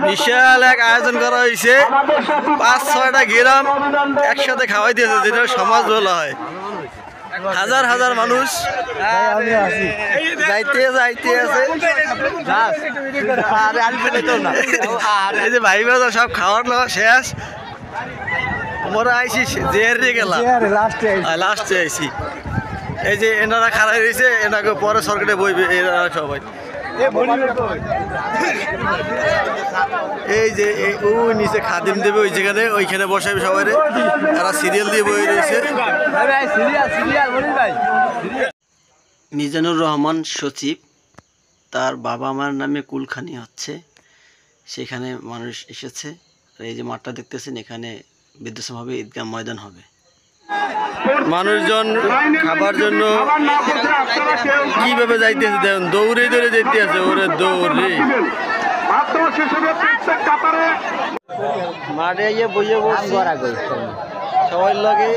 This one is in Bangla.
বিশাল এক আয়োজন করা হয়েছে, ৫-৬টা গ্রাম একসাথে খাওয়াই দিয়েছে, যেটা সমাজ বলা হয়। হাজার হাজার মানুষ যাইতে যাইতে আছে। এই যে ভাই বাজা সব খাওয়ার দাওয়া শেষ, আমরা আইসি জেহারে গেলাম, লাস্টে আইসি। এই যে এনারা খারাপ হয়েছে, এনাকে পরে সরকারে বইবে এনারা সবাই। এই যে ওই নিচে খাদিম দেবে, ওই যেখানে ওইখানে বসাবে সবাই, তারা সিরিয়াল দিয়ে বই রয়েছে। মিজানুর রহমান সচিব, তার বাবা মার নামে কুলখানি হচ্ছে, সেখানে মানুষ এসেছে। আর এই যে মাঠটা দেখতেছেন, এখানে বৃদ্ধাশ্রম হবে, ঈদগাহ ময়দান হবে। মানুষজন খাবার জন্য কিভাবে যাইতেছে দেখুন, দৌড়ে দৌড়ে যেতে আছে, ওরে দৌড়ে মাঠে গিয়ে বইয়ে বসছি সবাই লাগে।